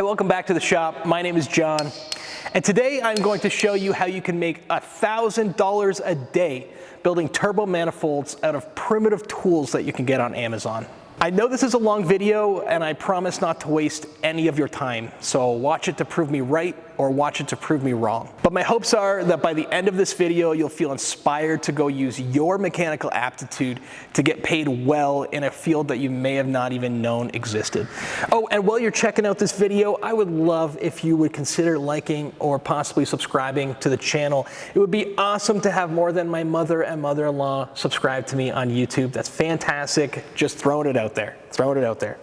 welcome back to the shop. My name is John, and today I'm going to show you how you can make $1,000 a day building turbo manifolds out of primitive tools that you can get on Amazon. I know this is a long video, and I promise not to waste any of your time, so watch it to prove me right or watch it to prove me wrong. But my hopes are that by the end of this video, you'll feel inspired to go use your mechanical aptitude to get paid well in a field that you may have not even known existed. Oh, and while you're checking out this video, I would love if you would consider liking or possibly subscribing to the channel. It would be awesome to have more than my mother and mother-in-law subscribe to me on YouTube. That's fantastic. Just throwing it out there. Throwing it out there.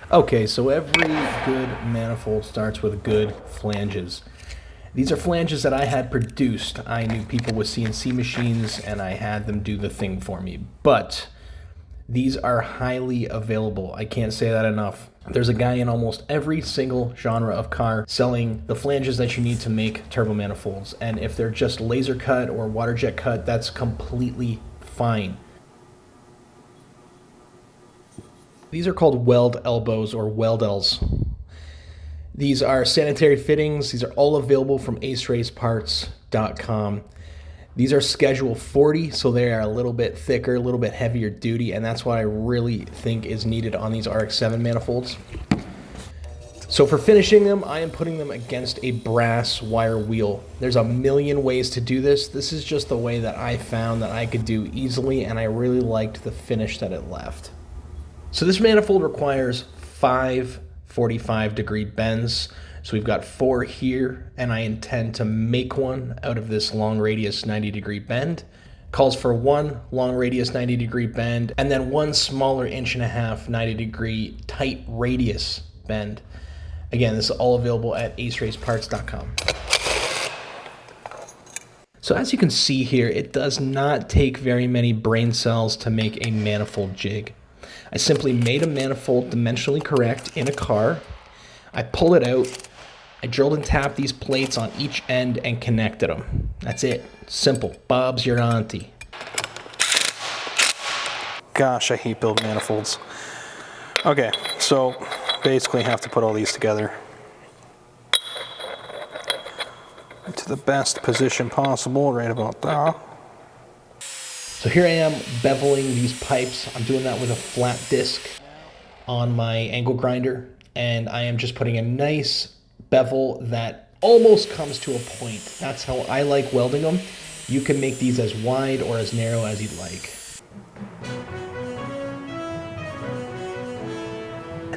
Okay, so every good manifold starts with good flanges. These are flanges that I had produced. I knew people with CNC machines and I had them do the thing for me. But these are highly available. I can't say that enough. There's a guy in almost every single genre of car selling the flanges that you need to make turbo manifolds. And if they're just laser cut or water jet cut, that's completely fine. These are called weld elbows or weldels. These are sanitary fittings. These are all available from aceraceparts.com. These are schedule 40, so they are a little bit thicker, a little bit heavier duty, and that's what I really think is needed on these RX-7 manifolds. So for finishing them, I am putting them against a brass wire wheel. There's a million ways to do this. This is just the way that I found that I could do easily, and I really liked the finish that it left. So this manifold requires 5 45-degree bends. So we've got 4 here, and I intend to make one out of this long radius 90-degree bend. Calls for 1 long radius 90-degree bend, and then 1 smaller 1.5-inch 90-degree tight radius bend. Again, this is all available at aceraceparts.com. So as you can see here, it does not take very many brain cells to make a manifold jig. I simply made a manifold dimensionally correct in a car. I pulled it out. I drilled and tapped these plates on each end and connected them. That's it. Simple. Bob's your auntie. Gosh, I hate building manifolds. Okay, so basically have to put all these together to the best position possible, right about there. So here I am beveling these pipes. I'm doing that with a flat disc on my angle grinder, and I am just putting a nice bevel that almost comes to a point. That's how I like welding them. You can make these as wide or as narrow as you'd like.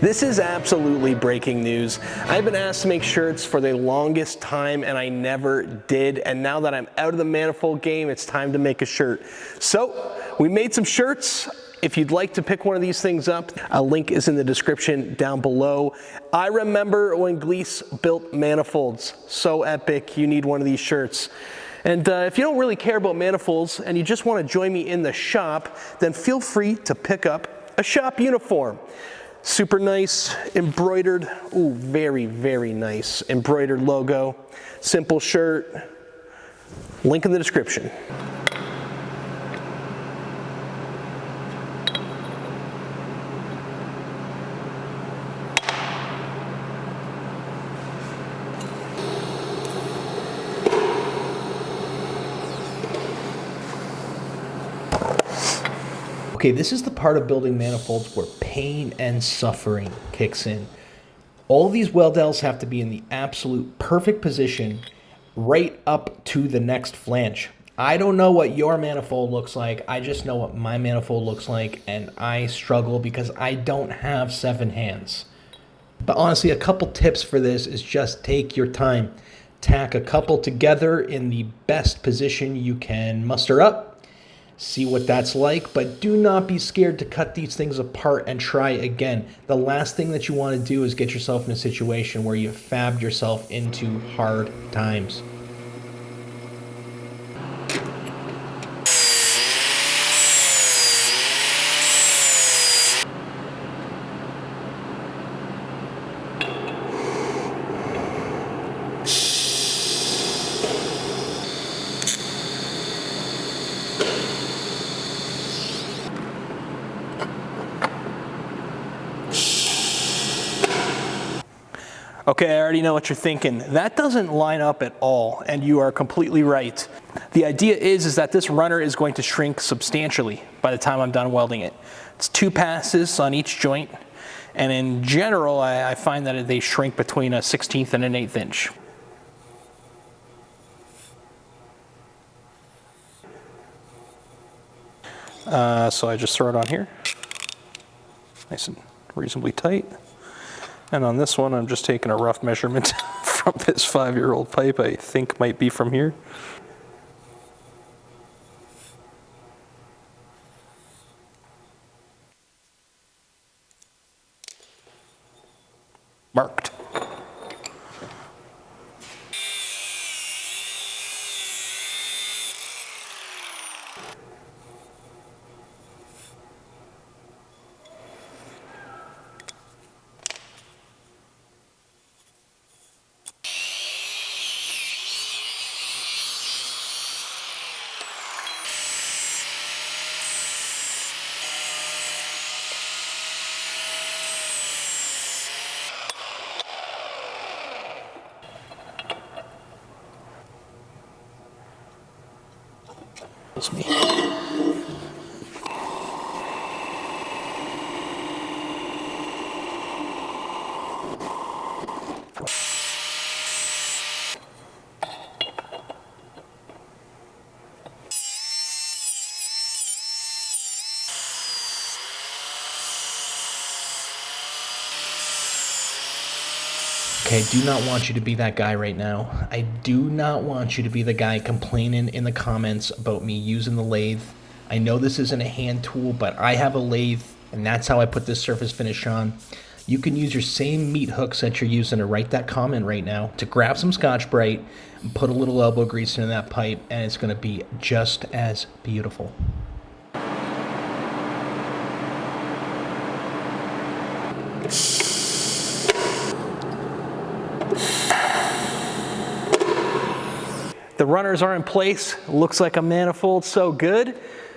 This is absolutely breaking news. I've been asked to make shirts for the longest time and I never did. And now that I'm out of the manifold game, it's time to make a shirt. So we made some shirts. If you'd like to pick one of these things up, a link is in the description down below. I remember when Glease built manifolds. So epic, you need one of these shirts. And if you don't really care about manifolds and you just want to join me in the shop, then feel free to pick up a shop uniform. Super nice, embroidered, ooh, very, very nice embroidered logo. Simple shirt, link in the description. Okay, this is the part of building manifolds where pain and suffering kicks in. All these weldels have to be in the absolute perfect position right up to the next flange. I don't know what your manifold looks like. I just know what my manifold looks like, and I struggle because I don't have 7 hands. But honestly, a couple tips for this is just take your time. Tack a couple together in the best position you can muster up. See what that's like, but do not be scared to cut these things apart and try again. The last thing that you want to do is get yourself in a situation where you've fabbed yourself into hard times. Okay, I already know what you're thinking. That doesn't line up at all, and you are completely right. The idea is that this runner is going to shrink substantially by the time I'm done welding it. It's 2 passes on each joint, and in general, I find that they shrink between a 1/16 and an 1/8 inch. So I just throw it on here, nice and reasonably tight. And on this one, I'm just taking a rough measurement from this 5-year-old pipe I think might be from here. Marked. That's me. Okay, I do not want you to be that guy right now. I do not want you to be the guy complaining in the comments about me using the lathe. I know this isn't a hand tool, but I have a lathe, and that's how I put this surface finish on. You can use your same meat hooks that you're using to write that comment right now to grab some Scotch-Brite and put a little elbow grease into that pipe, and it's going to be just as beautiful. The runners are in place. Looks like a manifold, so good.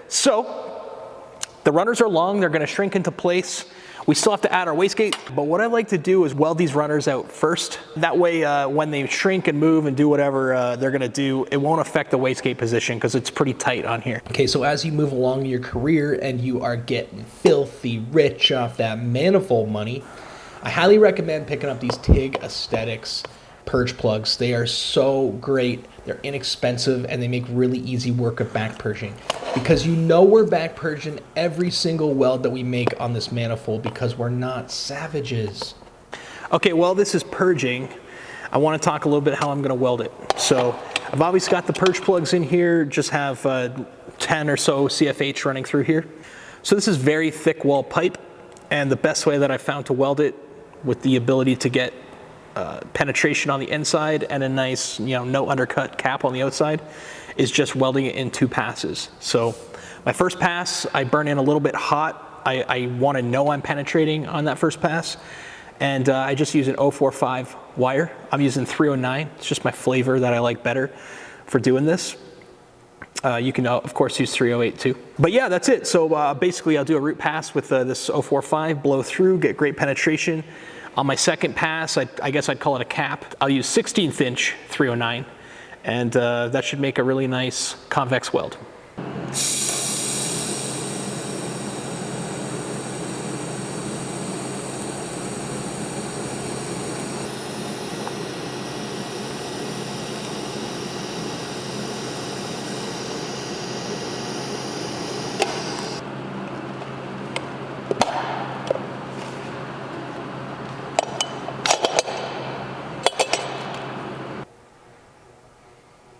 So the runners are long, they're gonna shrink into place. We still have to add our wastegate, but what I like to do is weld these runners out first. That way, when they shrink and move and do whatever they're gonna do, it won't affect the wastegate position because it's pretty tight on here. Okay, so as you move along in your career and you are getting filthy rich off that manifold money, I highly recommend picking up these TIG Aesthetics purge plugs. They are so great. They're inexpensive and they make really easy work of back purging, because you know we're back purging every single weld that we make on this manifold because we're not savages. Okay, well, this is purging. I want to talk a little bit how I'm going to weld it. So I've always got the purge plugs in here, just have 10 or so CFH running through here. So this is very thick wall pipe, and the best way that I found to weld it with the ability to get penetration on the inside and a nice, no undercut cap on the outside is just welding it in 2 passes. So my first pass, I burn in a little bit hot. I want to know I'm penetrating on that first pass. And I just use an 045 wire. I'm using 309. It's just my flavor that I like better for doing this. You can, of course, use 308 too. But yeah, that's it. So basically, I'll do a root pass with this 045, blow through, get great penetration. On my second pass, I guess I'd call it a cap. I'll use 16th inch 309, and that should make a really nice convex weld.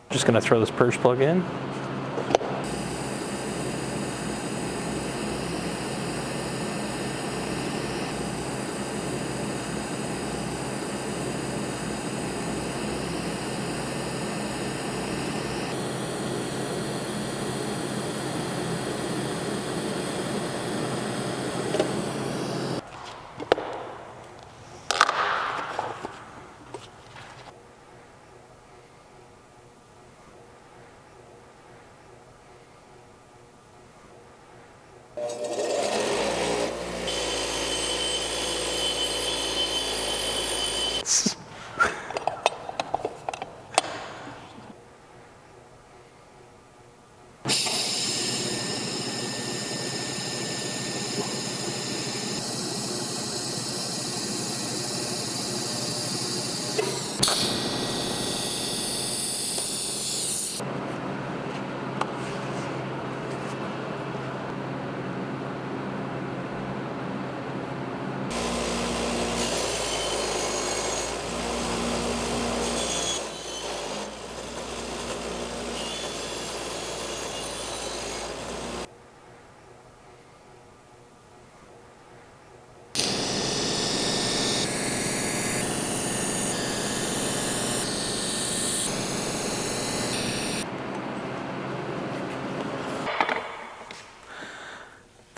Just gonna throw this purge plug in.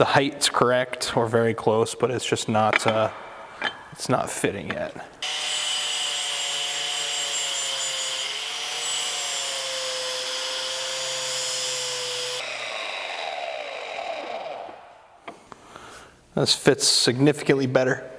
the height's correct or very close, but it's just not, it's not fitting yet. This fits significantly better.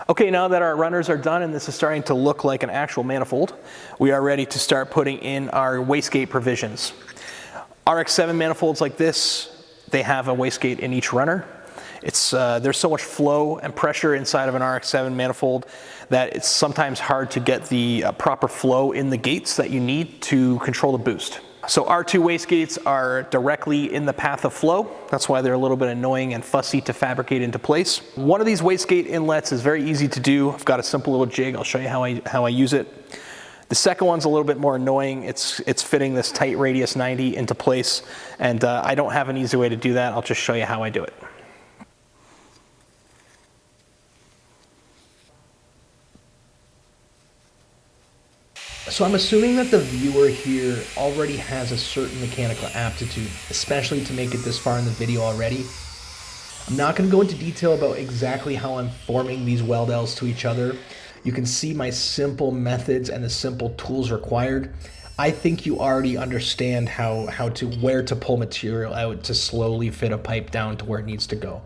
Okay, now that our runners are done and this is starting to look like an actual manifold, we are ready to start putting in our wastegate provisions. RX-7 manifolds like this, they have a wastegate in each runner. There's so much flow and pressure inside of an RX-7 manifold that it's sometimes hard to get the proper flow in the gates that you need to control the boost. So R2 wastegates are directly in the path of flow. That's why they're a little bit annoying and fussy to fabricate into place. One of these wastegate inlets is very easy to do. I've got a simple little jig. I'll show you how I use it. The second one's a little bit more annoying. It's fitting this tight radius 90 into place, and I don't have an easy way to do that. I'll just show you how I do it. So I'm assuming that the viewer here already has a certain mechanical aptitude, especially to make it this far in the video already. I'm not going to go into detail about exactly how I'm forming these weldels to each other. You can see my simple methods and the simple tools required. I think you already understand where to pull material out to slowly fit a pipe down to where it needs to go.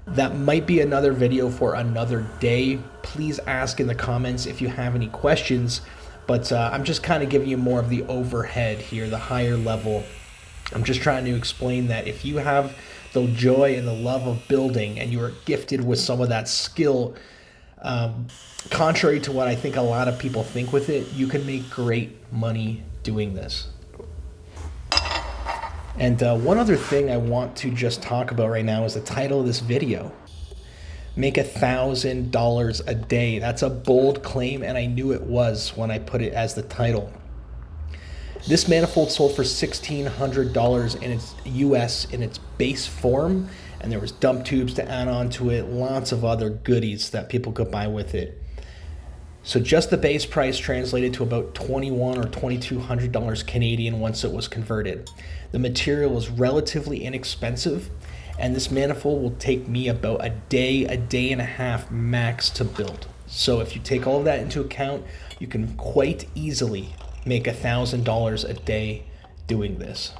That might be another video for another day. Please ask in the comments if you have any questions. But I'm just kind of giving you more of the overhead here, the higher level. I'm just trying to explain that if you have the joy and the love of building and you are gifted with some of that skill, contrary to what I think a lot of people think with it, you can make great money doing this. And one other thing I want to just talk about right now is the title of this video. Make $1,000 a day. That's a bold claim, and I knew it was when I put it as the title. This manifold sold for $1,600 in its US in its base form, and there was dump tubes to add on to it, lots of other goodies that people could buy with it. So just the base price translated to about $2,100 or $2,200 Canadian once it was converted. The material was relatively inexpensive, and this manifold will take me about a day and a half max to build. So if you take all of that into account, you can quite easily make $1,000 a day doing this.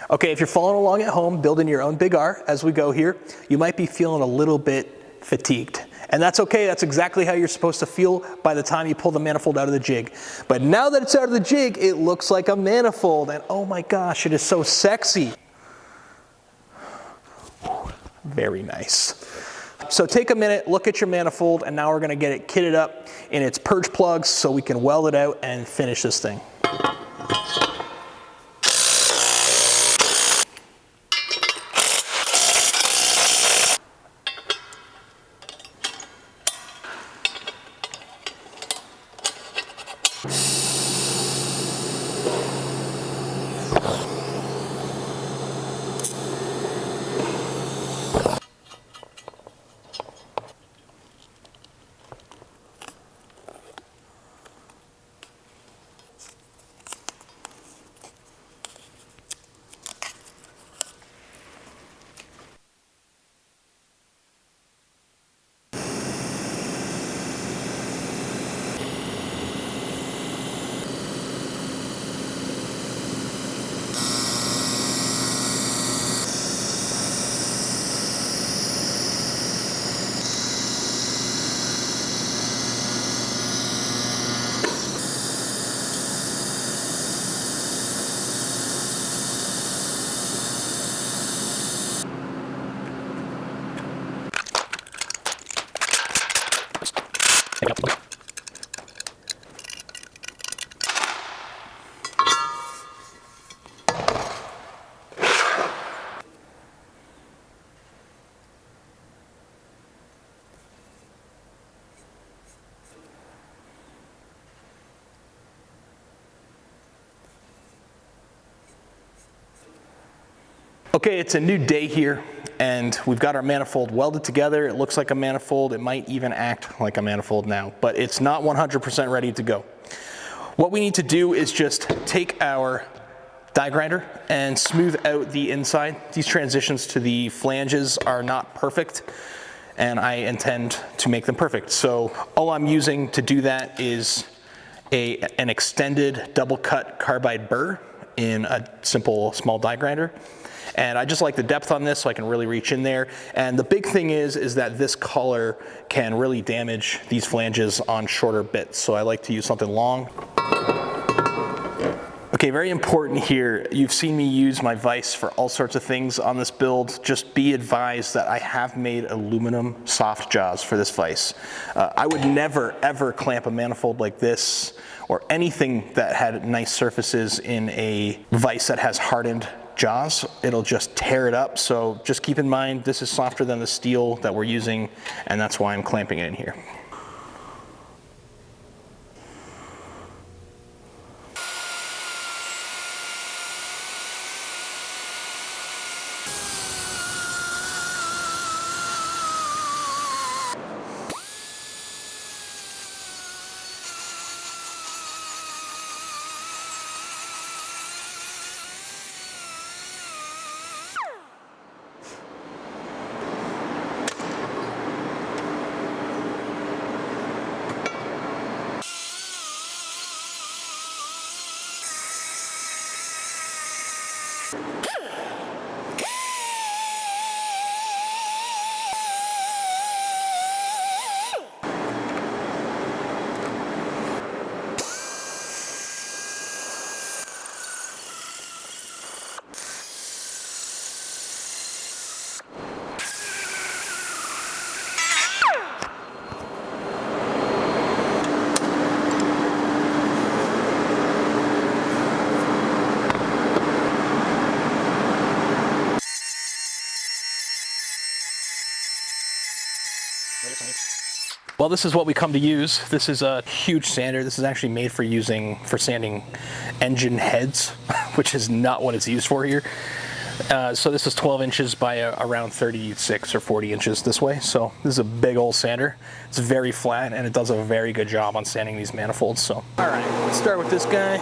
Okay, if you're following along at home, building your own big R as we go here, you might be feeling a little bit fatigued. And that's okay, that's exactly how you're supposed to feel by the time you pull the manifold out of the jig. But now that it's out of the jig, it looks like a manifold, and oh my gosh, it is so sexy. Very nice. So take a minute, look at your manifold, and now we're gonna get it kitted up in its purge plugs so we can weld it out and finish this thing. Okay, it's a new day here, and we've got our manifold welded together. It looks like a manifold. It might even act like a manifold now, but it's not 100% ready to go. What we need to do is just take our die grinder and smooth out the inside. These transitions to the flanges are not perfect, and I intend to make them perfect. So all I'm using to do that is an extended double cut carbide burr in a simple small die grinder. And I just like the depth on this so I can really reach in there. And the big thing is that this color can really damage these flanges on shorter bits. So I like to use something long. Okay, very important here. You've seen me use my vise for all sorts of things on this build. Just be advised that I have made aluminum soft jaws for this vise. I would never ever clamp a manifold like this or anything that had nice surfaces in a vise that has hardened jaws. It'll just tear it up. So just keep in mind, this is softer than the steel that we're using, and that's why I'm clamping it in here. Well, this is what we come to use. This is a huge sander. This is actually made for sanding engine heads, which is not what it's used for here. So this is 12 inches by around 36 or 40 inches this way. So this is a big old sander. It's very flat and it does a very good job on sanding these manifolds. So, all right, let's start with this guy.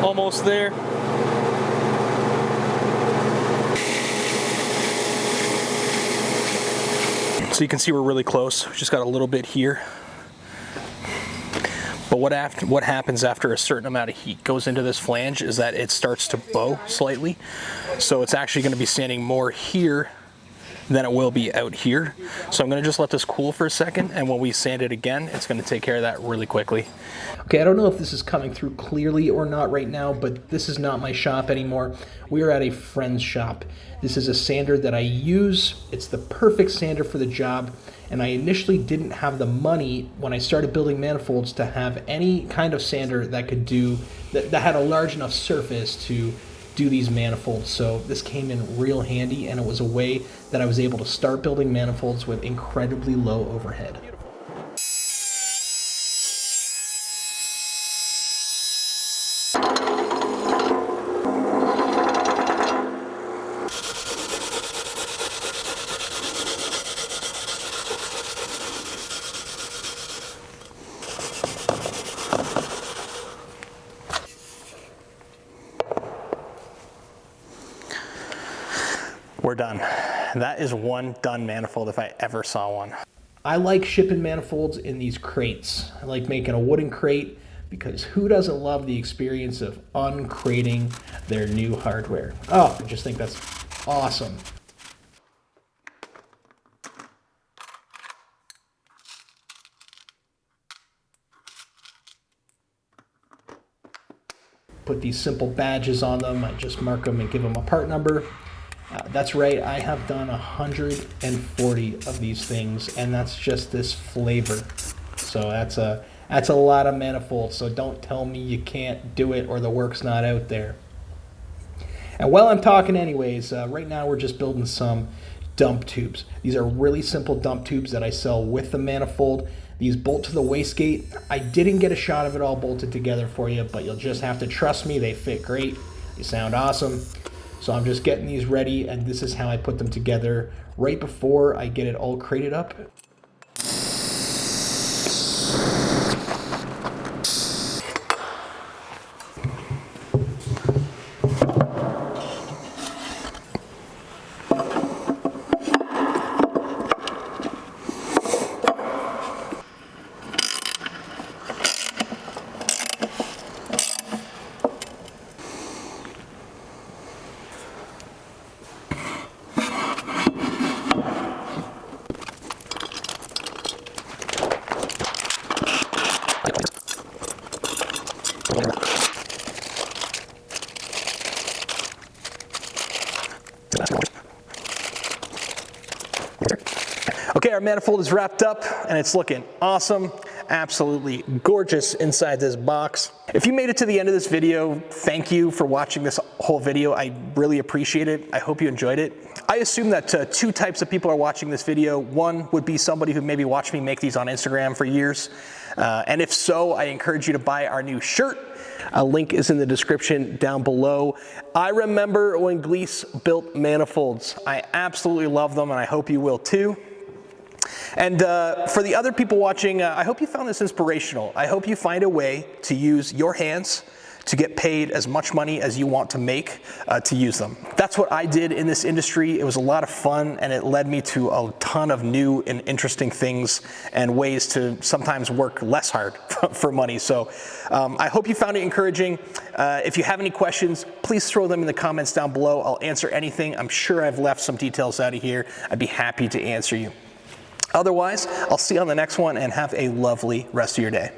Almost there. So you can see we're really close. We just got a little bit here. what happens after a certain amount of heat goes into this flange is that it starts to bow slightly. So it's actually going to be standing more here than it will be out here. So I'm going to just let this cool for a second, and when we sand it again, it's going to take care of that really quickly. Okay, I don't know if this is coming through clearly or not right now, but this is not my shop anymore. We are at a friend's shop. This is a sander that I use. It's the perfect sander for the job, and I initially didn't have the money when I started building manifolds to have any kind of sander that could do, that had a large enough surface to do these manifolds. So this came in real handy, and it was a way that I was able to start building manifolds with incredibly low overhead. We're done. That is one done manifold if I ever saw one. I like shipping manifolds in these crates. I like making a wooden crate because who doesn't love the experience of uncrating their new hardware? Oh, I just think that's awesome. Put these simple badges on them. I just mark them and give them a part number. That's right, I have done 140 of these things, and that's just this flavor. So that's a lot of manifolds, so don't tell me you can't do it or the work's not out there. And while I'm talking anyways, right now we're just building some dump tubes. These are really simple dump tubes that I sell with the manifold. These bolt to the wastegate. I didn't get a shot of it all bolted together for you, but you'll just have to trust me, they fit great, they sound awesome. So I'm just getting these ready, and this is how I put them together right before I get it all crated up. Okay, our manifold is wrapped up and it's looking awesome. Absolutely gorgeous inside this box. If you made it to the end of this video, thank you for watching this whole video. I really appreciate it. I hope you enjoyed it. I assume that two types of people are watching this video. One would be somebody who maybe watched me make these on Instagram for years. And if so, I encourage you to buy our new shirt. A link is in the description down below. I remember when Glease built manifolds. I absolutely love them, and I hope you will too. And for the other people watching, I hope you found this inspirational. I hope you find a way to use your hands to get paid as much money as you want to make to use them. That's what I did in this industry. It was a lot of fun, and it led me to a ton of new and interesting things and ways to sometimes work less hard for money. So I hope you found it encouraging. If you have any questions, please throw them in the comments down below. I'll answer anything. I'm sure I've left some details out of here. I'd be happy to answer you. Otherwise, I'll see you on the next one, and have a lovely rest of your day.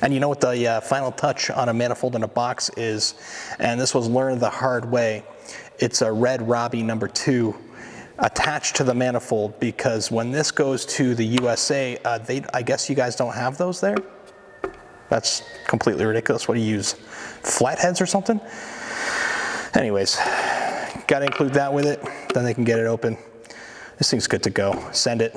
And you know what the final touch on a manifold in a box is, and this was learned the hard way. It's a red Robbie #2 attached to the manifold, because when this goes to the USA, I guess you guys don't have those there? That's completely ridiculous. What do you use? Flatheads or something? Anyways, got to include that with it, then they can get it open. This thing's good to go. Send it.